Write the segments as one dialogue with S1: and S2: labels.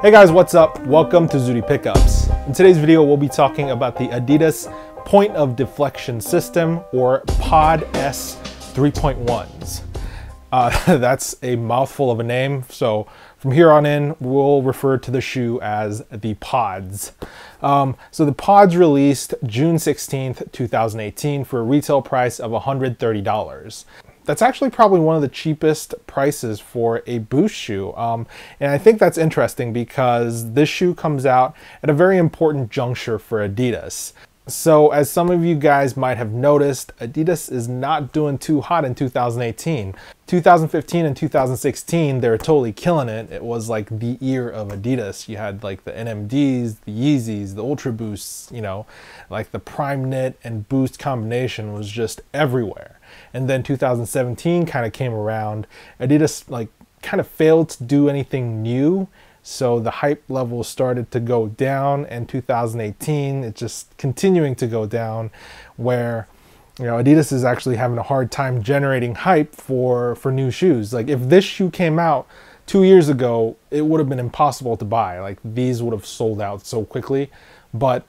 S1: Hey guys, what's up? Welcome to Zooty Pickups. In today's video, we'll be talking about the Adidas Point of Deflection System, or POD-S3.1s. That's a mouthful of a name, so from here on in, we'll refer to the shoe as the PODs. So the PODs released June 16th, 2018 for a retail price of $130. That's actually probably one of the cheapest prices for a Boost shoe. And I think that's interesting because this shoe comes out at a very important juncture for Adidas. So as some of you guys might have noticed, Adidas is not doing too hot in 2018. 2015 and 2016, they were totally killing it. It was like the year of Adidas. You had like the NMDs, the Yeezys, the Ultra Boosts, you know, like the Prime Knit and Boost combination was just everywhere. And then 2017 kind of came around. Adidas like kind of failed to do anything new. So the hype level started to go down, and 2018, it's just continuing to go down, where, you know, Adidas is actually having a hard time generating hype for new shoes. Like if this shoe came out 2 years ago, it would have been impossible to buy. Like these would have sold out so quickly, but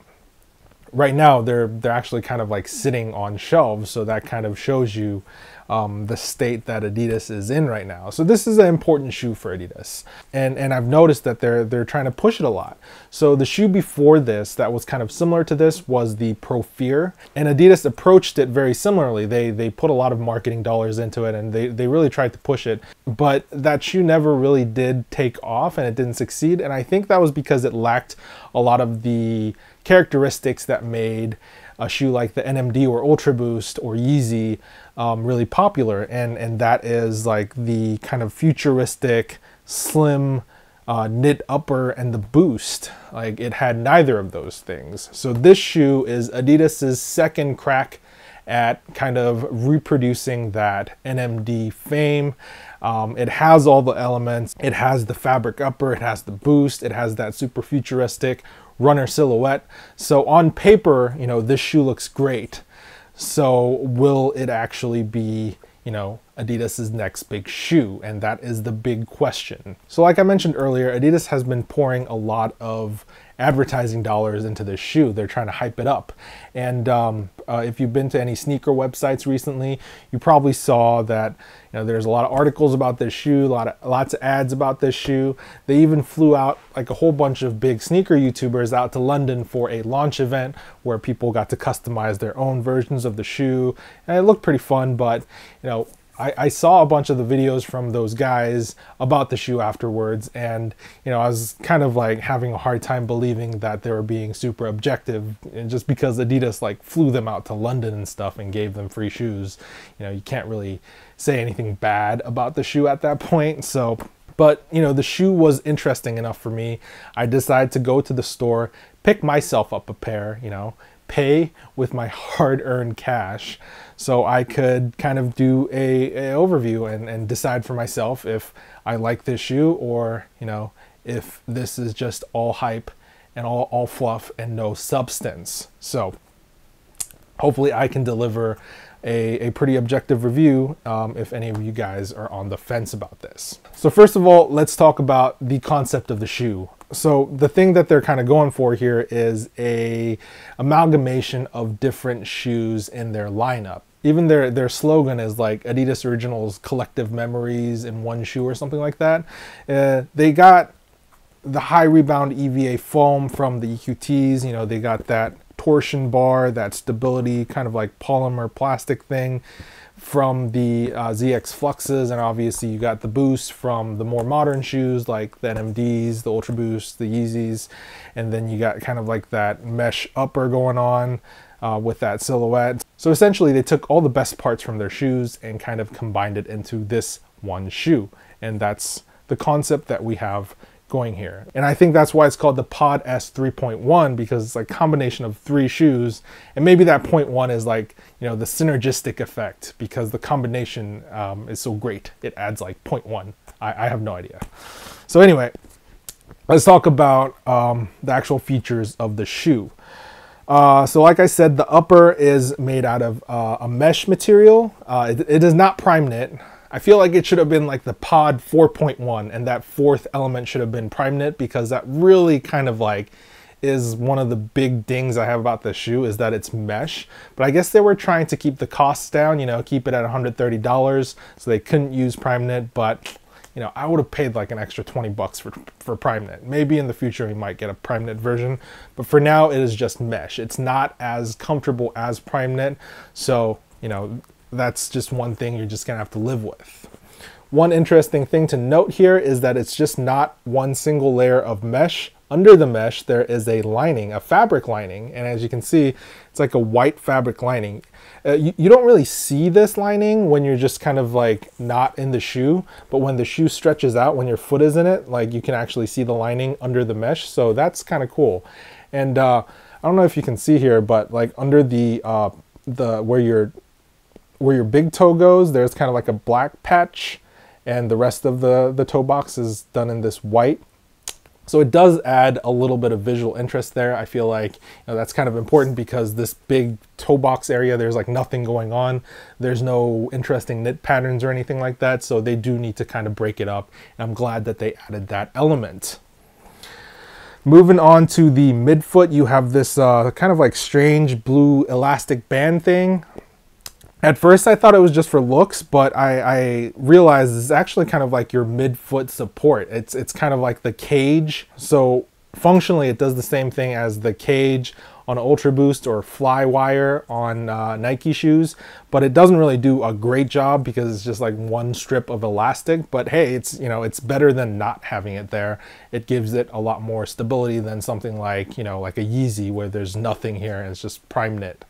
S1: right now they're actually kind of like sitting on shelves. So that kind of shows you the state that Adidas is in right now. So this is an important shoe for Adidas, and I've noticed that they're trying to push it a lot. So the shoe before this that was kind of similar to this was the Pro Fear, and Adidas approached it very similarly. They put a lot of marketing dollars into it, and they really tried to push it, but that shoe never really did take off, and it didn't succeed. And I think that was because it lacked a lot of the characteristics that made a shoe like the NMD or Ultra Boost or Yeezy really popular, and that is like the kind of futuristic, slim knit upper and the Boost. Like it had neither of those things. So this shoe is Adidas's second crack at kind of reproducing that NMD fame. It has all the elements. It has the fabric upper, it has the Boost, it has that super futuristic runner silhouette. So on paper, you know, this shoe looks great. So will it actually be, you know, Adidas's next big shoe? And that is the big question. So like I mentioned earlier, Adidas has been pouring a lot of advertising dollars into this shoe. They're trying to hype it up. And if you've been to any sneaker websites recently, you probably saw that, you know, there's a lot of articles about this shoe, lots of ads about this shoe. They even flew out like a whole bunch of big sneaker YouTubers out to London for a launch event where people got to customize their own versions of the shoe. And it looked pretty fun, but, you know, I saw a bunch of the videos from those guys about the shoe afterwards, and, you know, I was kind of like having a hard time believing that they were being super objective, and just because Adidas like flew them out to London and stuff and gave them free shoes. You know, you can't really say anything bad about the shoe at that point. So, but, you know, the shoe was interesting enough for me. I decided to go to the store, pick myself up a pair, you know, pay with my hard-earned cash, so I could kind of do a overview and decide for myself if I like this shoe, or, you know, if this is just all hype and all fluff and no substance. So hopefully I can deliver a pretty objective review if any of you guys are on the fence about this. So first of all, let's talk about the concept of the shoe. So the thing that they're kind of going for here is a amalgamation of different shoes in their lineup. Even their slogan is like Adidas Originals Collective Memories in one shoe or something like that. They got the high rebound EVA foam from the EQTs. You know, they got that torsion bar, that stability kind of like polymer plastic thing from the ZX Fluxes, and obviously you got the Boost from the more modern shoes like the NMDs, the Ultra Boost, the Yeezys, and then you got kind of like that mesh upper going on with that silhouette. So essentially they took all the best parts from their shoes and kind of combined it into this one shoe, and that's the concept that we have going here. And I think that's why it's called the POD-S3.1, because it's like a combination of three shoes, and maybe that 0.1 is like, you know, the synergistic effect, because the combination is so great it adds like 0.1. I have no idea. So anyway, let's talk about the actual features of the shoe. So like I said, the upper is made out of a mesh material. It is not prime knit. I feel like it should have been like the Pod 4.1, and that fourth element should have been prime knit, because that really kind of like is one of the big dings I have about this shoe, is that it's mesh. But I guess they were trying to keep the costs down, you know, keep it at $130, so they couldn't use prime knit. But you know, I would have paid like an extra 20 bucks for prime knit. Maybe in the future we might get a prime knit version, but for now it is just mesh. It's not as comfortable as prime knit, so you know, that's just one thing you're just gonna have to live with. One interesting thing to note here is that it's just not one single layer of mesh. Under the mesh, there is a lining, a fabric lining, and as you can see, it's like a white fabric lining. You don't really see this lining when you're just kind of like not in the shoe, but when the shoe stretches out, when your foot is in it, like you can actually see the lining under the mesh, so that's kind of cool. And I don't know if you can see here, but like under the where your big toe goes, there's kind of like a black patch, and the rest of the toe box is done in this white. So it does add a little bit of visual interest there. I feel like, you know, that's kind of important, because this big toe box area, there's like nothing going on. There's no interesting knit patterns or anything like that. So they do need to kind of break it up. And I'm glad that they added that element. Moving on to the midfoot, you have this kind of like strange blue elastic band thing. At first I thought it was just for looks, but I realized it's actually kind of like your midfoot support. It's kind of like the cage. So functionally it does the same thing as the cage on Ultra Boost or Flywire on Nike shoes, but it doesn't really do a great job because it's just like one strip of elastic. But hey, it's, you know, it's better than not having it there. It gives it a lot more stability than something like, you know, like a Yeezy where there's nothing here and it's just prime knit.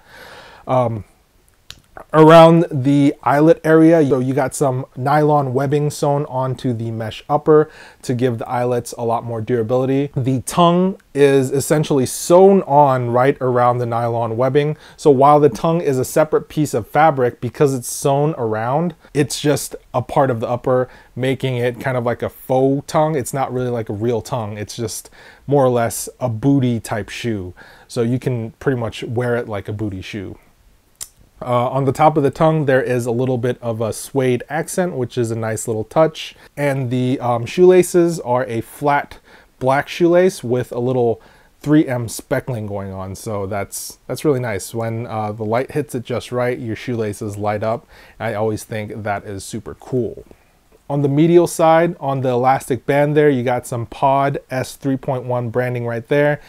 S1: Around the eyelet area, so you got some nylon webbing sewn onto the mesh upper to give the eyelets a lot more durability. The tongue is essentially sewn on right around the nylon webbing. So while the tongue is a separate piece of fabric, because it's sewn around, it's just a part of the upper, making it kind of like a faux tongue. It's not really like a real tongue. It's just more or less a booty type shoe. So you can pretty much wear it like a booty shoe. On the top of the tongue, there is a little bit of a suede accent, which is a nice little touch. And the shoelaces are a flat black shoelace with a little 3M speckling going on. So that's really nice. When the light hits it just right, your shoelaces light up. I always think that is super cool. On the medial side, on the elastic band there, you got some POD-S3.1 branding right there.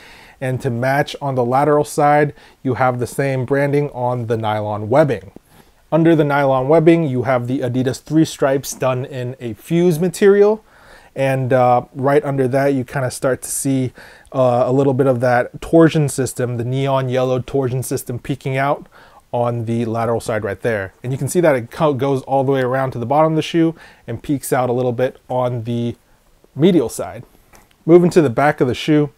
S1: And to match on the lateral side, you have the same branding on the nylon webbing. Under the nylon webbing, you have the Adidas 3 stripes done in a fuse material. And right under that, you kind of start to see a little bit of that torsion system, the neon yellow torsion system peeking out on the lateral side right there. And you can see that it goes all the way around to the bottom of the shoe and peeks out a little bit on the medial side. Moving to the back of the shoe,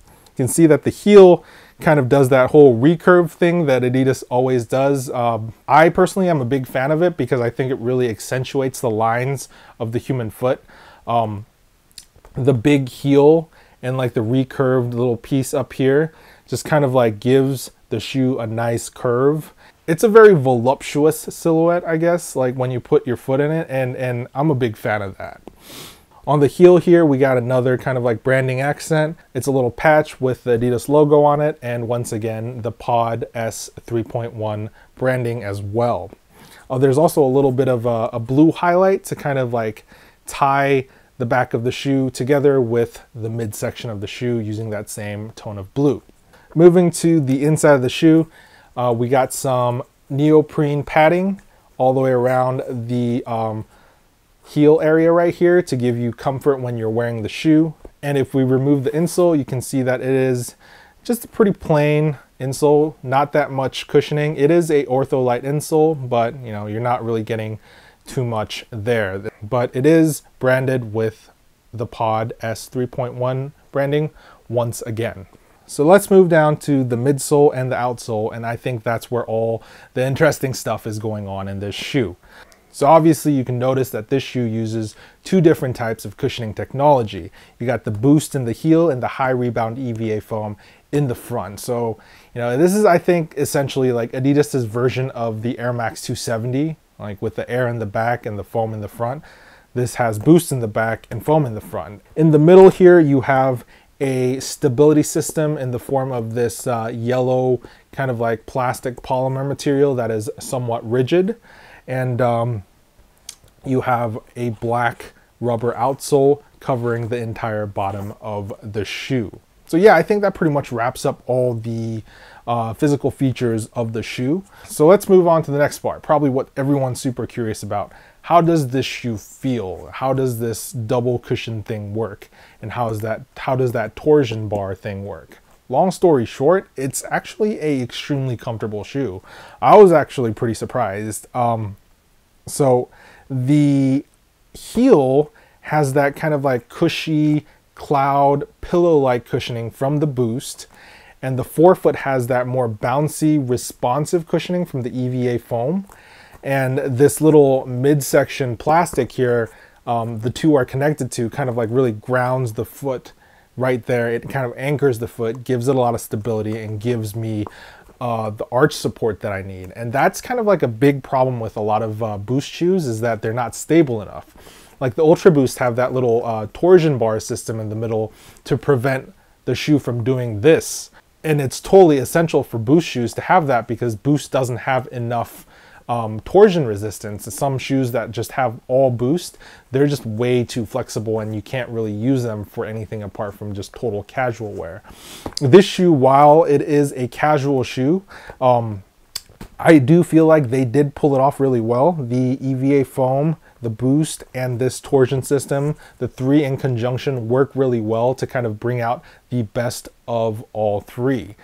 S1: you can see that the heel kind of does that whole recurve thing that Adidas always does. I personally am a big fan of it because I think it really accentuates the lines of the human foot. The big heel and like the recurved little piece up here just kind of like gives the shoe a nice curve. It's a very voluptuous silhouette, I guess, like when you put your foot in it, and I'm a big fan of that. On the heel here, we got another kind of like branding accent. It's a little patch with the Adidas logo on it, and once again, the POD-S3.1 branding as well. There's also a little bit of a blue highlight to kind of like tie the back of the shoe together with the midsection of the shoe using that same tone of blue. Moving to the inside of the shoe, we got some neoprene padding all the way around the heel area right here to give you comfort when you're wearing the shoe. And if we remove the insole, you can see that it is just a pretty plain insole, not that much cushioning. It is a ortholite insole, but you know, you're not really getting too much there. But it is branded with the POD-S3.1 branding once again. So let's move down to the midsole and the outsole, and I think that's where all the interesting stuff is going on in this shoe. So obviously you can notice that this shoe uses two different types of cushioning technology. You got the boost in the heel and the high rebound EVA foam in the front. So, you know, this is, I think, essentially like Adidas's version of the Air Max 270 like with the air in the back and the foam in the front. This has boost in the back and foam in the front. In the middle here, you have a stability system in the form of this yellow kind of like plastic polymer material that is somewhat rigid. And you have a black rubber outsole covering the entire bottom of the shoe. So yeah, I think that pretty much wraps up all the physical features of the shoe. So let's move on to the next part, probably what everyone's super curious about. How does this shoe feel? How does this double cushion thing work? And how does that torsion bar thing work? Long story short, it's actually a extremely comfortable shoe. I was actually pretty surprised. So the heel has that kind of like cushy cloud pillow-like cushioning from the Boost, and the forefoot has that more bouncy responsive cushioning from the EVA foam. And this little midsection plastic here, the two are connected to, kind of like really grounds the foot right there. It kind of anchors the foot, gives it a lot of stability, and gives me the arch support that I need. And that's kind of like a big problem with a lot of Boost shoes, is that they're not stable enough. Like the Ultra Boost have that little torsion bar system in the middle to prevent the shoe from doing this. And it's totally essential for Boost shoes to have that, because Boost doesn't have enough torsion resistance. Some shoes that just have all Boost, they're just way too flexible and you can't really use them for anything apart from just total casual wear. This shoe, while it is a casual shoe, I do feel like they did pull it off really well. The EVA foam, the Boost, and this torsion system, the three in conjunction work really well to kind of bring out the best of all three.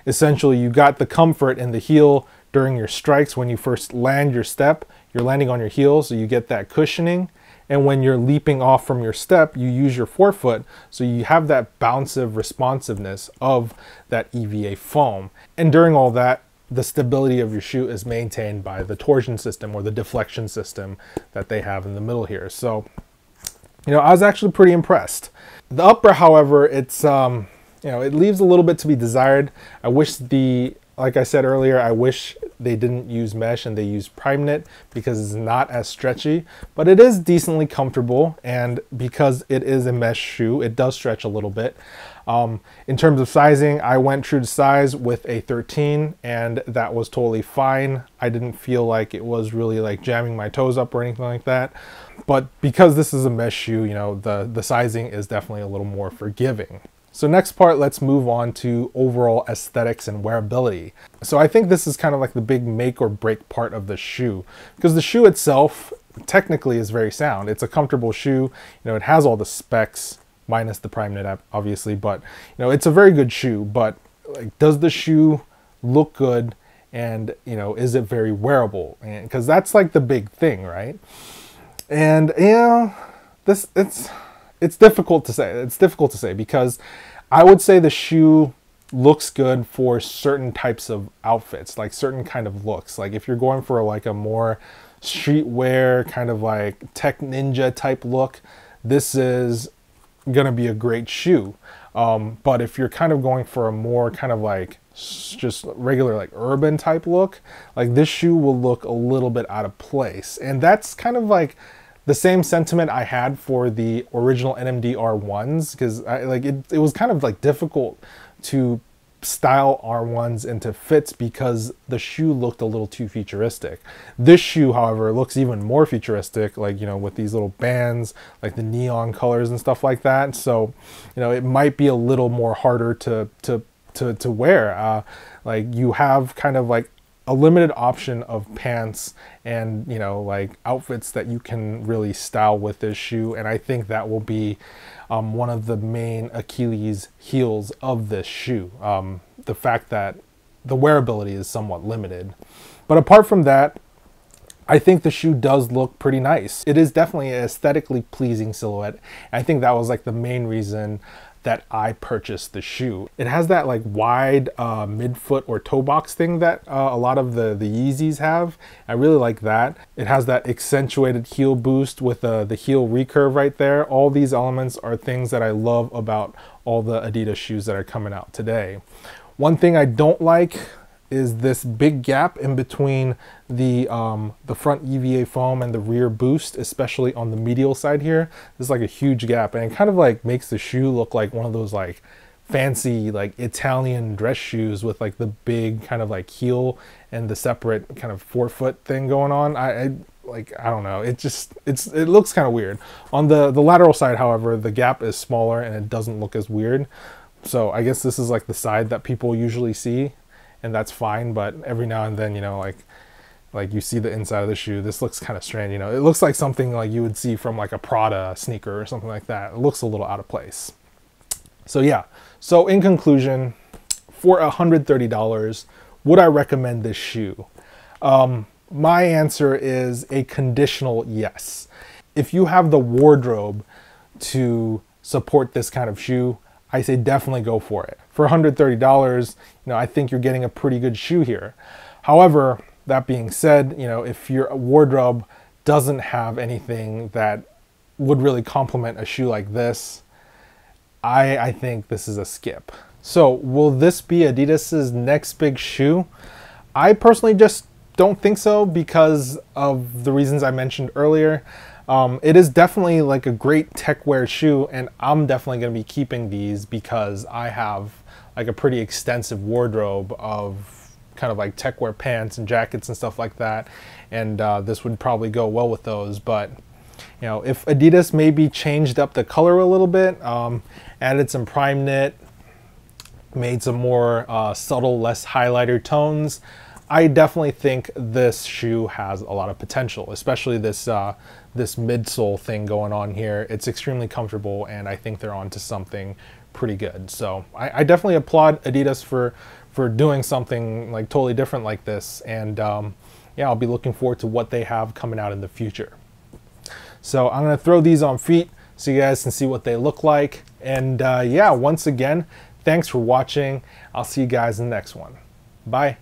S1: Essentially, you got the comfort in the heel during your strikes. When you first land your step, you're landing on your heel, so you get that cushioning. And when you're leaping off from your step, you use your forefoot, so you have that bounce-ive responsiveness of that EVA foam. And during all that, the stability of your shoe is maintained by the torsion system, or the deflection system that they have in the middle here. So, you know, I was actually pretty impressed. The upper, however, it's, you know, it leaves a little bit to be desired. I wish like I said earlier, I wish they didn't use mesh and they used prime knit, because it's not as stretchy, but it is decently comfortable. And because it is a mesh shoe, it does stretch a little bit. In terms of sizing, I went true to size with a 13, and that was totally fine. I didn't feel like it was really like jamming my toes up or anything like that. But because this is a mesh shoe, you know, the sizing is definitely a little more forgiving. So next part, let's move on to overall aesthetics and wearability. So I think this is kind of like the big make or break part of the shoe, because the shoe itself technically is very sound. It's a comfortable shoe. You know, it has all the specs, minus the prime knit obviously, but you know, it's a very good shoe. But like, does the shoe look good? And you know, is it very wearable? And because that's like the big thing, right? And you know, it's difficult to say. It's difficult to say, because I would say the shoe looks good for certain types of outfits, like certain kind of looks. Like if you're going for like a more streetwear kind of like tech ninja type look, this is gonna be a great shoe. But if you're kind of going for a more kind of like just regular like urban type look, like this shoe will look a little bit out of place. And that's kind of like the same sentiment I had for the original NMD R1s, because it was kind of like difficult to style R1s into fits because the shoe looked a little too futuristic. This shoe, however, looks even more futuristic, like, you know, with these little bands, like the neon colors and stuff like that. So, you know, it might be a little more harder to wear. Like you have kind of like a limited option of pants and, you know, like outfits that you can really style with this shoe. And I think that will be one of the main Achilles heels of this shoe. The fact that the wearability is somewhat limited. But apart from that, I think the shoe does look pretty nice. It is definitely an aesthetically pleasing silhouette. I think that was like the main reason that I purchased the shoe. It has that like wide midfoot or toe box thing that a lot of the Yeezys have. I really like that. It has that accentuated heel boost with the heel recurve right there. All these elements are things that I love about all the Adidas shoes that are coming out today. One thing I don't like is this big gap in between the front EVA foam and the rear boost, especially on the medial side here. There's like a huge gap, and it kind of like makes the shoe look like one of those like fancy like Italian dress shoes with like the big kind of like heel and the separate kind of forefoot thing going on. I don't know, it looks kind of weird. On the lateral side, however, the gap is smaller and it doesn't look as weird. So I guess this is like the side that people usually see, and that's fine. But every now and then, you know, like you see the inside of the shoe, this looks kind of strange. You know, it looks like something like you would see from like a Prada sneaker or something like that. It looks a little out of place. So yeah, so in conclusion, for $130, would I recommend this shoe? My answer is a conditional yes. If you have the wardrobe to support this kind of shoe, I say definitely go for it. For $130, you know, I think you're getting a pretty good shoe here. However, that being said, you know, if your wardrobe doesn't have anything that would really complement a shoe like this, I think this is a skip. So will this be Adidas's next big shoe? I personally just don't think so, because of the reasons I mentioned earlier. It is definitely like a great tech wear shoe, and I'm definitely going to be keeping these because I have like a pretty extensive wardrobe of kind of like tech wear pants and jackets and stuff like that, and this would probably go well with those. But you know, if Adidas maybe changed up the color a little bit, added some prime knit, made some more subtle, less highlighter tones, I definitely think this shoe has a lot of potential, especially this this midsole thing going on here. It's extremely comfortable, and I think they're onto something pretty good. So I definitely applaud Adidas for doing something like totally different like this, and yeah, I'll be looking forward to what they have coming out in the future. So I'm gonna throw these on feet so you guys can see what they look like. And yeah, once again, thanks for watching. I'll see you guys in the next one. Bye.